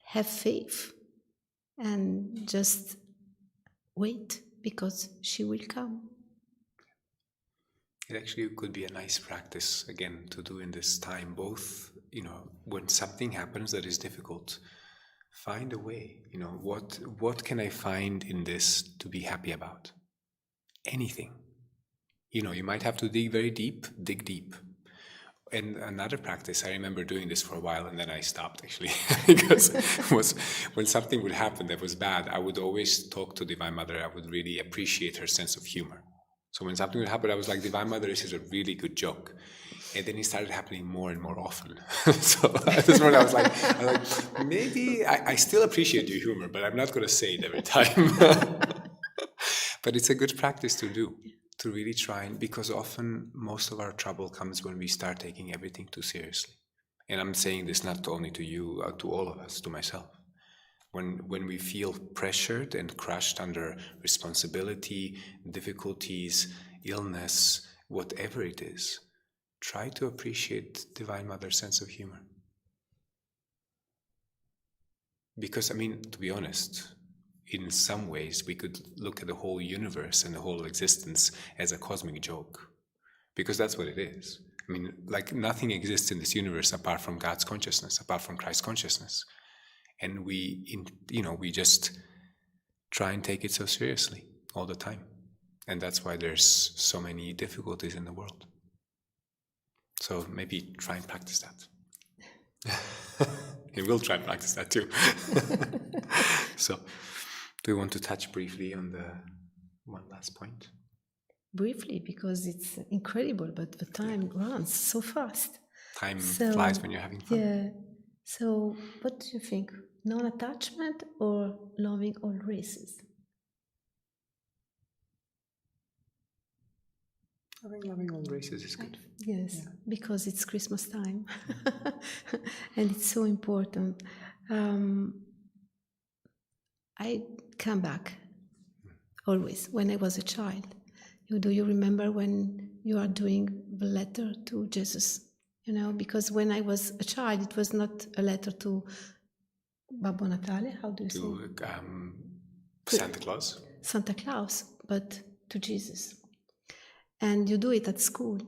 have faith and just wait because she will come. It actually could be a nice practice, again, to do in this time, both, when something happens that is difficult, find a way, what can I find in this to be happy about? Anything. You might have to dig very deep, dig deep. And another practice, I remember doing this for a while and then I stopped actually, because when something would happen that was bad, I would always talk to Divine Mother. I would really appreciate her sense of humor. So when something would happen, I was like, Divine Mother, this is a really good joke. And then it started happening more and more often. So at this point I was like, maybe I still appreciate your humor, but I'm not going to say it every time. But it's a good practice to do. to really try and, because often most of our trouble comes when we start taking everything too seriously. And I'm saying this not only to you, to all of us, to myself. When we feel pressured and crushed under responsibility, difficulties, illness, whatever it is, try to appreciate Divine Mother's sense of humor. Because, I mean, to be honest, in some ways we could look at the whole universe and the whole existence as a cosmic joke. Because that's what it is. I mean, like, nothing exists in this universe apart from God's consciousness, apart from Christ's consciousness. And we just try and take it so seriously all the time. And that's why there's so many difficulties in the world. So maybe try and practice that. And we'll try and practice that too. So, do you want to touch briefly on the one last point? Briefly, because it's incredible, but the time runs so fast. Time flies when you're having fun. Yeah. So, what do you think? Non-attachment or loving all races? I think loving all races is good. Yes, because it's Christmas time. And it's so important. I come back always when I was a child. Do you remember when you are doing the letter to Jesus? Because when I was a child, it was not a letter to Babbo Natale, how do you say? To Santa Claus. Santa Claus, but to Jesus. And you do it at school.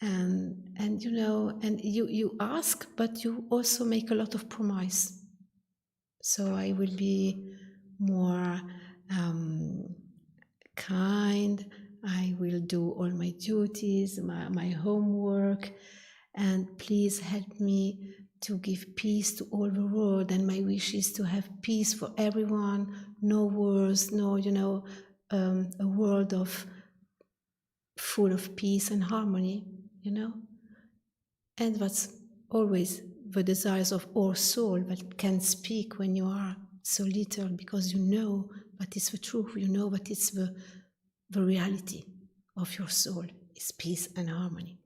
And you ask, but you also make a lot of promise. So I will be more kind, I will do all my duties, my homework, and please help me to give peace to all the world, and my wish is to have peace for everyone, no wars, no, a world full of peace and harmony, And that's always the desires of our soul that can speak when you are so little, because you know that is the truth, you know that it's the reality of your soul, is peace and harmony.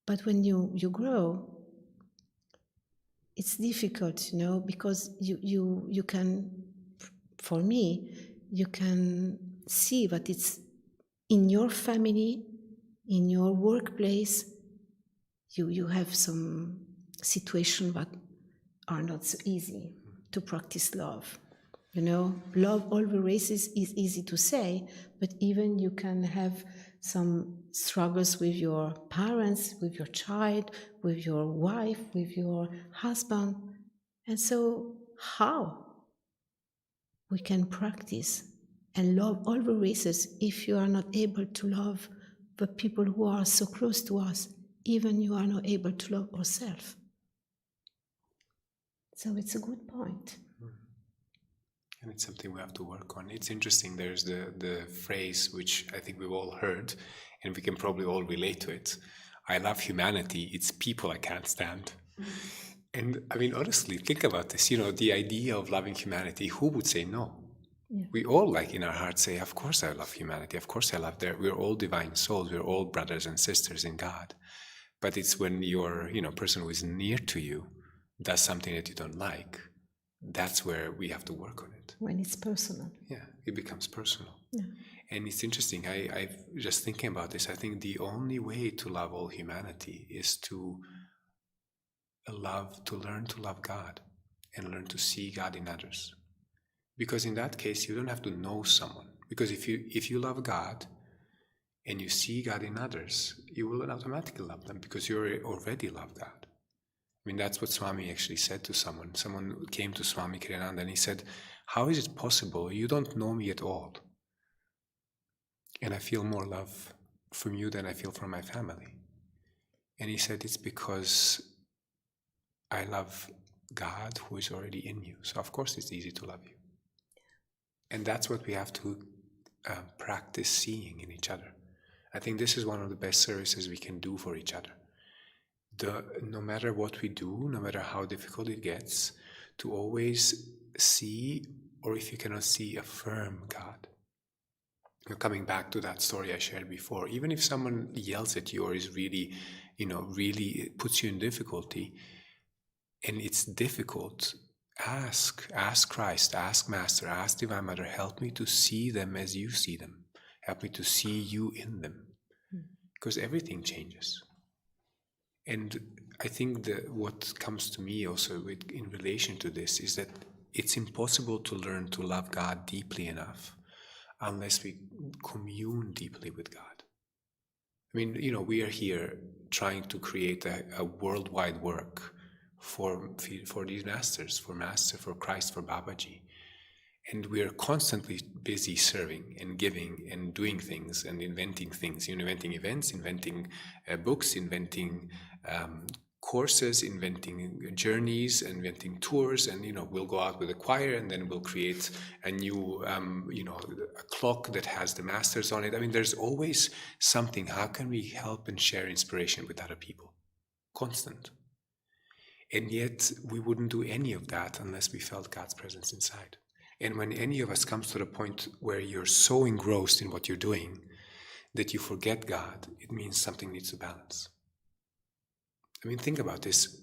But when you grow, it's difficult, because you can, for me, you can see that it's in your family, in your workplace, you have some situations that are not so easy to practice love. Love all the races is easy to say, but even you can have some struggles with your parents, with your child, with your wife, with your husband. And so how we can practice and love all the races if you are not able to love the people who are so close to us, even you are not able to love ourselves. So it's a good point. And it's something we have to work on. It's interesting, there's the phrase which I think we've all heard, and we can probably all relate to it. I love humanity, it's people I can't stand. And I mean, honestly, think about this, the idea of loving humanity, who would say no? Yeah. We all, in our hearts, say, of course I love humanity, of course I love we're all divine souls, we're all brothers and sisters in God. But it's when your person who is near to you does something that you don't like, that's where we have to work on it. When it's personal. Yeah, it becomes personal. Yeah. And it's interesting, I just thinking about this, I think the only way to love all humanity is to learn to love God and learn to see God in others. Because in that case, you don't have to know someone. Because if you love God and you see God in others, you will automatically love them because you already love God. I mean, that's what Swami actually said to someone. Someone came to Swami Kriyananda and he said, how is it possible? You don't know me at all. And I feel more love from you than I feel from my family. And he said, it's because I love God who is already in you. So of course it's easy to love you. And that's what we have to practice seeing in each other. I think this is one of the best services we can do for each other. No matter what we do, no matter how difficult it gets, to always see, or if you cannot see, affirm God. Coming back to that story I shared before, even if someone yells at you or is really, really puts you in difficulty, and it's difficult, ask Christ, ask Master, ask Divine Mother, help me to see them as you see them. Help me to see you in them. Because everything changes. And I think that what comes to me also in relation to this is that it's impossible to learn to love God deeply enough unless we commune deeply with God. I mean, we are here trying to create a worldwide work for these masters, for Master, for Christ, for Babaji. And we are constantly busy serving and giving and doing things and inventing things, inventing events, inventing books, inventing courses, inventing journeys, inventing tours, and we'll go out with a choir, and then we'll create a new a clock that has the masters on it. I mean, there's always something. How can we help and share inspiration with other people? Constant. And yet we wouldn't do any of that unless we felt God's presence inside. And when any of us comes to the point where you're so engrossed in what you're doing that you forget God, it means something needs to balance. I mean, think about this.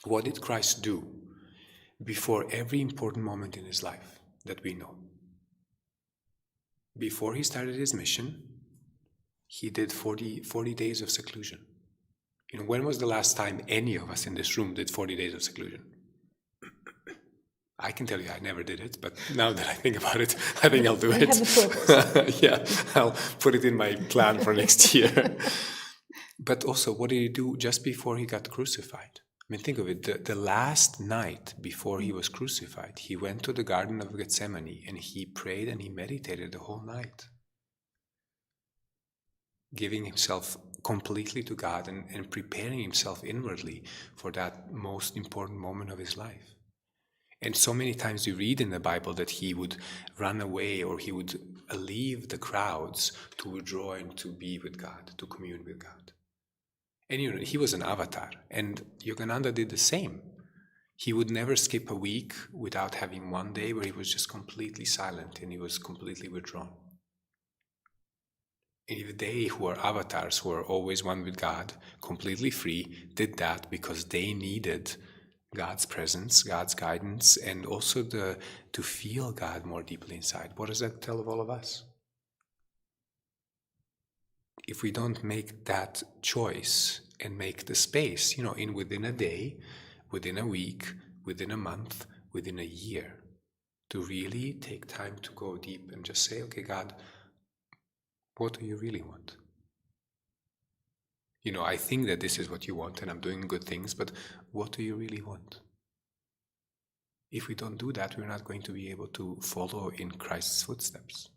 What did Christ do before every important moment in his life that we know? Before he started his mission, he did 40 days of seclusion. When was the last time any of us in this room did 40 days of seclusion? I can tell you I never did it, but now that I think about it, I think I'll do it. Have a purpose. Yeah, I'll put it in my plan for next year. But also, what did he do just before he got crucified? I mean, think of it. The last night before he was crucified, he went to the Garden of Gethsemane and he prayed and he meditated the whole night, giving himself completely to God and preparing himself inwardly for that most important moment of his life. And so many times we read in the Bible that he would run away or he would leave the crowds to withdraw and to be with God, to commune with God. And he was an avatar, and Yogananda did the same. He would never skip a week without having one day where he was just completely silent and he was completely withdrawn. And if they who are avatars, who are always one with God, completely free, did that because they needed God's presence, God's guidance, and also to feel God more deeply inside. What does that tell of all of us? If we don't make that choice and make the space, within a day, within a week, within a month, within a year, to really take time to go deep and just say, okay, God, what do you really want? I think that this is what you want and I'm doing good things, but what do you really want? If we don't do that, we're not going to be able to follow in Christ's footsteps.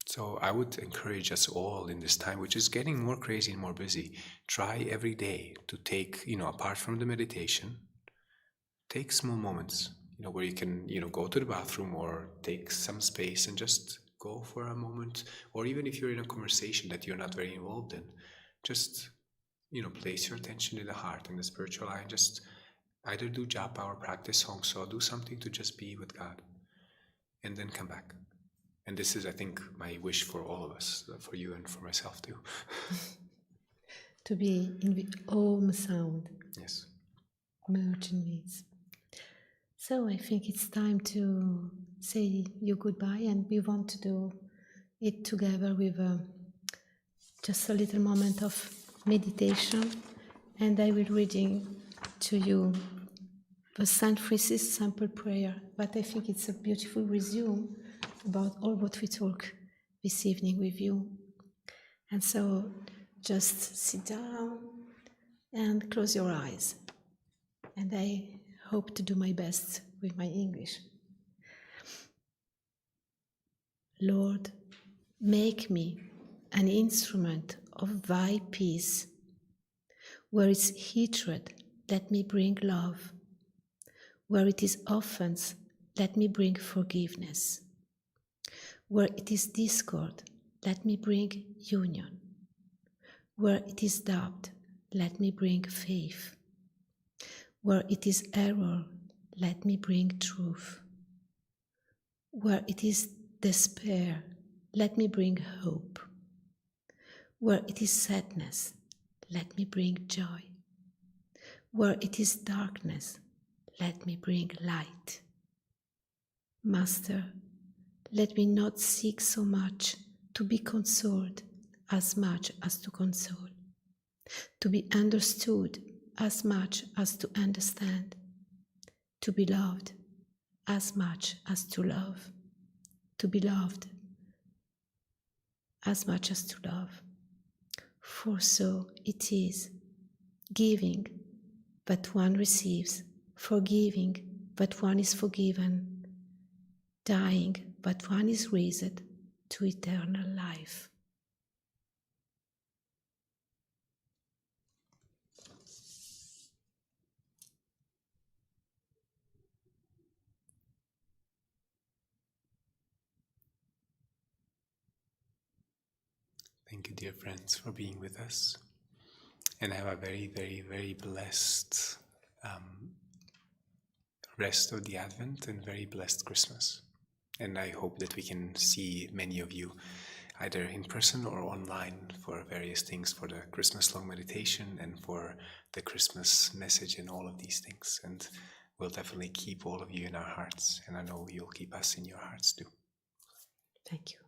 So I would encourage us all in this time, which is getting more crazy and more busy, try every day to take, apart from the meditation, take small moments, where you can, go to the bathroom or take some space and just go for a moment, or even if you're in a conversation that you're not very involved in, just, place your attention in the heart and the spiritual eye and just either do japa or practice hongso, do something to just be with God, and then come back. And this is, I think, my wish for all of us, for you and for myself too. To be in the Om sound. Yes. Merging needs. So I think it's time to say you goodbye, and we want to do it together with just a little moment of meditation. And I will reading to you the St. Francis sample prayer, but I think it's a beautiful resume about all what we talk this evening with you. And so just sit down and close your eyes. And I hope to do my best with my English. Lord, make me an instrument of thy peace. Where it's hatred, let me bring love. Where it is offense, let me bring forgiveness. Where it is discord, let me bring union. Where it is doubt, let me bring faith. Where it is error, let me bring truth. Where it is despair, let me bring hope. Where it is sadness, let me bring joy. Where it is darkness, let me bring light. Master, let me not seek so much to be consoled as much as to console, to be understood as much as to understand, to be loved as much as to love, to be loved as much as to love. For so it is, giving, but one receives, forgiving, but one is forgiven, dying, but one is raised to eternal life. Thank you, dear friends, for being with us. And have a very, very, very blessed rest of the Advent and very blessed Christmas. And I hope that we can see many of you either in person or online for various things, for the Christmas long meditation and for the Christmas message and all of these things. And we'll definitely keep all of you in our hearts. And I know you'll keep us in your hearts too. Thank you.